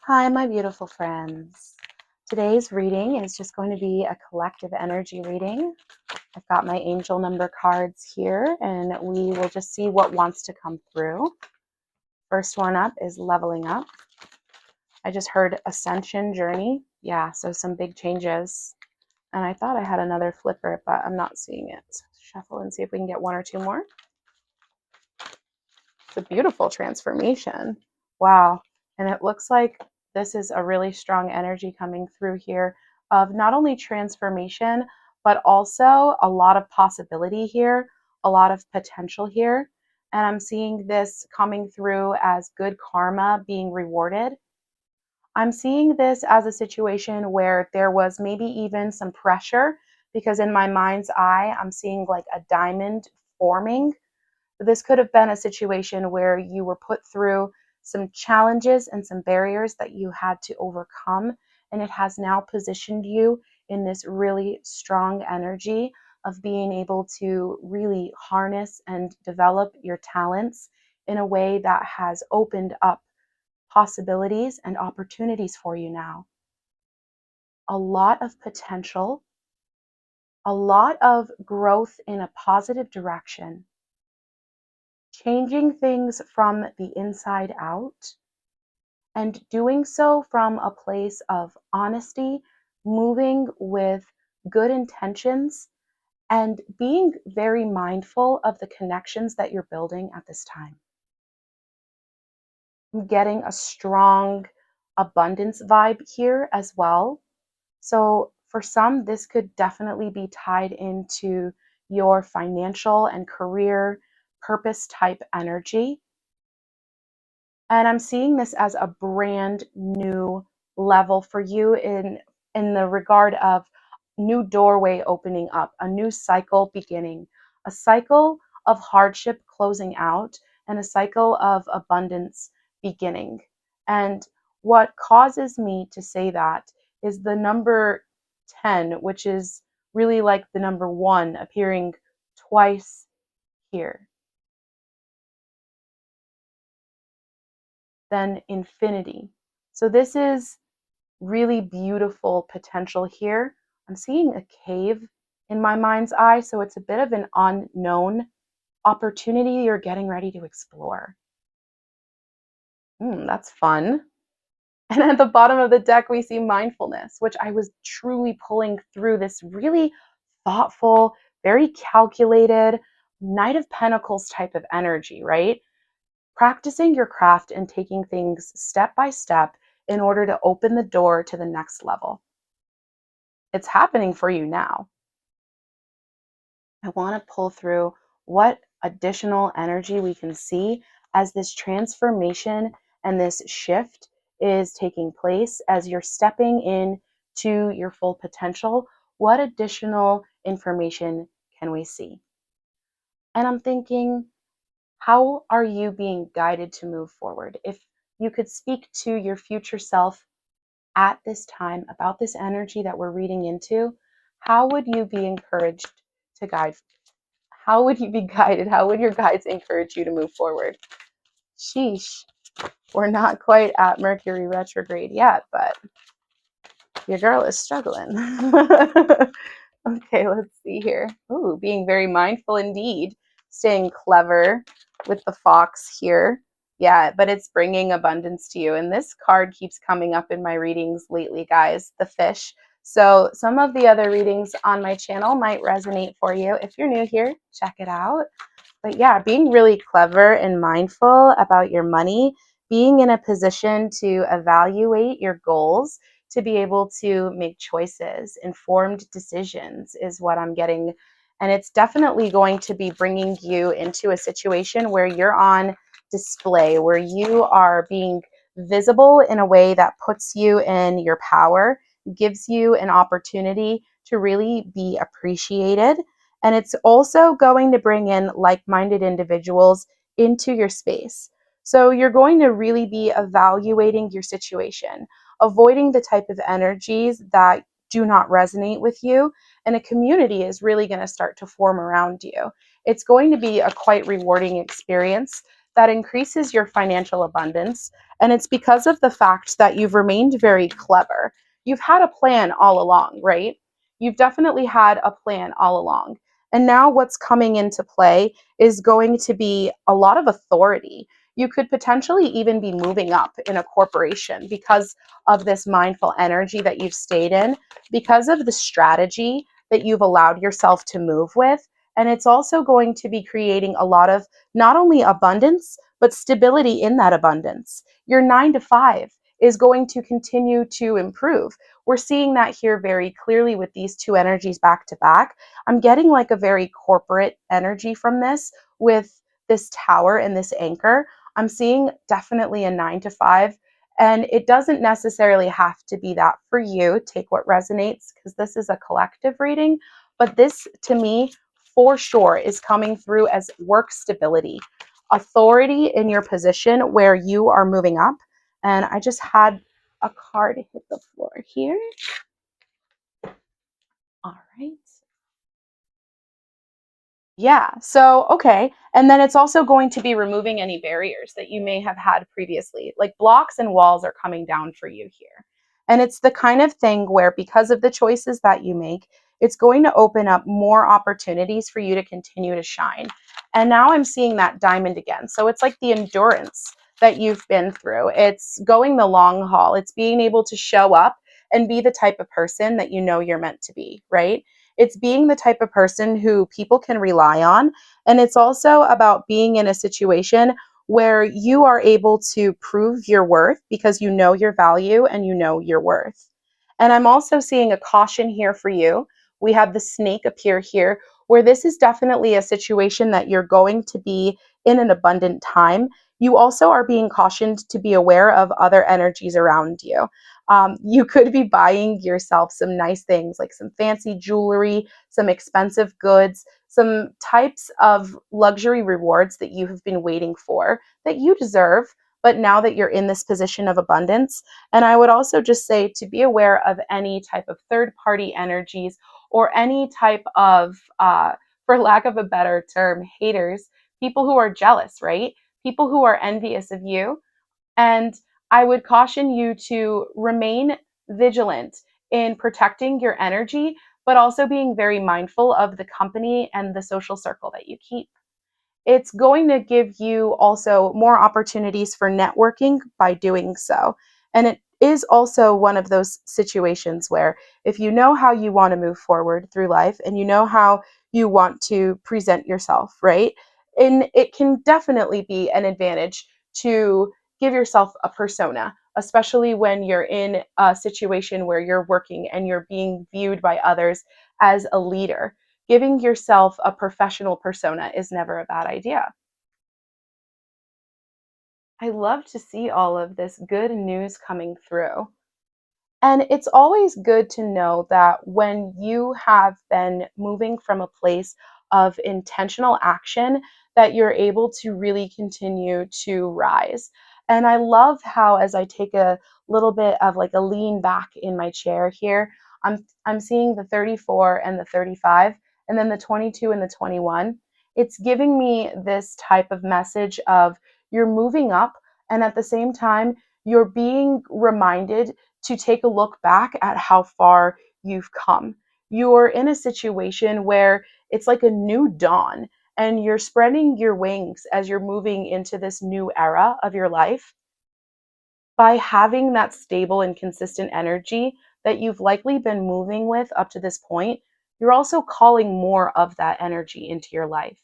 Hi, my beautiful friends. Today's reading is just going to be a collective energy reading. I've got my angel number cards here, and we will just see what wants to come through. First one up is leveling up. I just heard Ascension journey. Yeah, so some big changes. And I thought I had another flipper, but I'm not seeing it. So shuffle and see if we can get one or two more. It's a beautiful transformation. Wow. And it looks like this is a really strong energy coming through here of not only transformation, but also a lot of possibility here, a lot of potential here. And I'm seeing this coming through as good karma being rewarded. I'm seeing this as a situation where there was maybe even some pressure because in my mind's eye, I'm seeing like a diamond forming. This could have been a situation where you were put through some challenges and some barriers that you had to overcome, and it has now positioned you in this really strong energy of being able to really harness and develop your talents in a way that has opened up possibilities and opportunities for you now. A lot of potential, a lot of growth in a positive direction, changing things from the inside out, and doing so from a place of honesty, moving with good intentions, and being very mindful of the connections that you're building at this time. I'm getting a strong abundance vibe here as well. So for some, this could definitely be tied into your financial and career purpose type energy. And I'm seeing this as a brand new level for you in the regard of new doorway opening up, a new cycle beginning, a cycle of hardship closing out, and a cycle of abundance beginning. And what causes me to say that is the number 10, which is really like the number 1 appearing twice here. Then infinity. So this is really beautiful potential here. I'm seeing a cave in my mind's eye, so it's a bit of an unknown opportunity you're getting ready to explore. That's fun. And at the bottom of the deck, we see mindfulness, which I was truly pulling through this really thoughtful, very calculated Knight of Pentacles type of energy, right? Practicing your craft and taking things step by step in order to open the door to the next level. It's happening for you now. I want to pull through what additional energy we can see as this transformation and this shift is taking place as you're stepping in to your full potential. What additional information can we see? And I'm thinking, how are you being guided to move forward? If you could speak to your future self at this time about this energy that we're reading into, how would you be encouraged to guide? How would you be guided? How would your guides encourage you to move forward? Sheesh, we're not quite at Mercury retrograde yet, but your girl is struggling. Okay, let's see here. Ooh, being very mindful indeed. Staying clever with the fox here. Yeah, but it's bringing abundance to you. And this card keeps coming up in my readings lately, guys, the fish. So some of the other readings on my channel might resonate for you. If you're new here, check it out. But yeah, being really clever and mindful about your money, being in a position to evaluate your goals, to be able to make choices, informed decisions is what I'm getting. And it's definitely going to be bringing you into a situation where you're on display, where you are being visible in a way that puts you in your power, gives you an opportunity to really be appreciated. And it's also going to bring in like-minded individuals into your space. So you're going to really be evaluating your situation, avoiding the type of energies that do not resonate with you, and a community is really going to start to form around you. It's going to be a quite rewarding experience. that increases your financial abundance. And it's because of the fact that you've remained very clever. You've had a plan all along, right? You've definitely had a plan all along. And now what's coming into play is going to be a lot of authority. You could potentially even be moving up in a corporation because of this mindful energy that you've stayed in, because of the strategy that you've allowed yourself to move with. And it's also going to be creating a lot of not only abundance, but stability in that abundance. Your 9 to 5 is going to continue to improve. We're seeing that here very clearly with these two energies back to back. I'm getting like a very corporate energy from this with this tower and this anchor. I'm seeing definitely a 9 to 5. And it doesn't necessarily have to be that for you. Take what resonates because this is a collective reading. But this, to me, for sure, is coming through as work stability, authority in your position where you are moving up. And I just had a card hit the floor here. All right. Yeah. So, okay. And then it's also going to be removing any barriers that you may have had previously. Like blocks and walls are coming down for you here. And it's the kind of thing where, because of the choices that you make, it's going to open up more opportunities for you to continue to shine. And now I'm seeing that diamond again. So it's like the endurance that you've been through. It's going the long haul. It's being able to show up and be the type of person that you know you're meant to be, right? It's being the type of person who people can rely on. And it's also about being in a situation where you are able to prove your worth because you know your value and you know your worth. And I'm also seeing a caution here for you. We have the snake appear here, where this is definitely a situation that you're going to be in an abundant time. You also are being cautioned to be aware of other energies around you. You could be buying yourself some nice things like some fancy jewelry, some expensive goods, some types of luxury rewards that you have been waiting for that you deserve. But now that you're in this position of abundance, and I would also just say to be aware of any type of third party energies or any type of, for lack of a better term, haters, people who are jealous, right? People who are envious of you. And I would caution you to remain vigilant in protecting your energy, but also being very mindful of the company and the social circle that you keep. It's going to give you also more opportunities for networking by doing so. And it is also one of those situations where if you know how you want to move forward through life and you know how you want to present yourself, right? And it can definitely be an advantage to give yourself a persona, especially when you're in a situation where you're working and you're being viewed by others as a leader. Giving yourself a professional persona is never a bad idea. I love to see all of this good news coming through. And it's always good to know that when you have been moving from a place of intentional action, that you're able to really continue to rise. And I love how, as I take a little bit of like a lean back in my chair here, I'm seeing the 34 and the 35, and then the 22 and the 21. It's giving me this type of message of you're moving up, and at the same time, you're being reminded to take a look back at how far you've come. You're in a situation where it's like a new dawn and you're spreading your wings as you're moving into this new era of your life by having that stable and consistent energy that you've likely been moving with up to this point. You're also calling more of that energy into your life.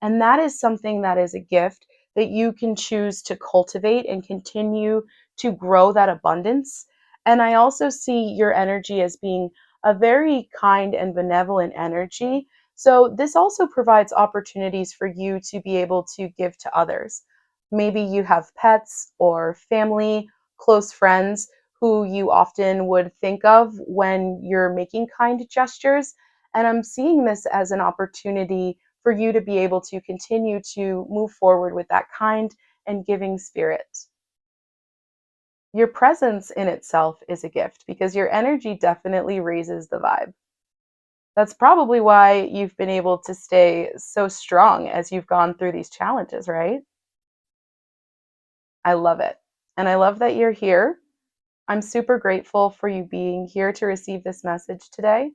And that is something that is a gift that you can choose to cultivate and continue to grow that abundance. And I also see your energy as being a very kind and benevolent energy. So, this also provides opportunities for you to be able to give to others. Maybe you have pets or family, close friends who you often would think of when you're making kind gestures. And I'm seeing this as an opportunity for you to be able to continue to move forward with that kind and giving spirit. Your presence in itself is a gift because your energy definitely raises the vibe. That's probably why you've been able to stay so strong as you've gone through these challenges, right? I love it. And I love that you're here. I'm super grateful for you being here to receive this message today.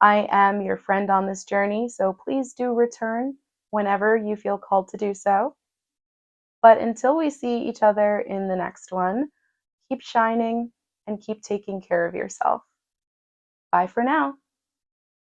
I am your friend on this journey, so please do return whenever you feel called to do so. But until we see each other in the next one, keep shining and keep taking care of yourself. Bye for now.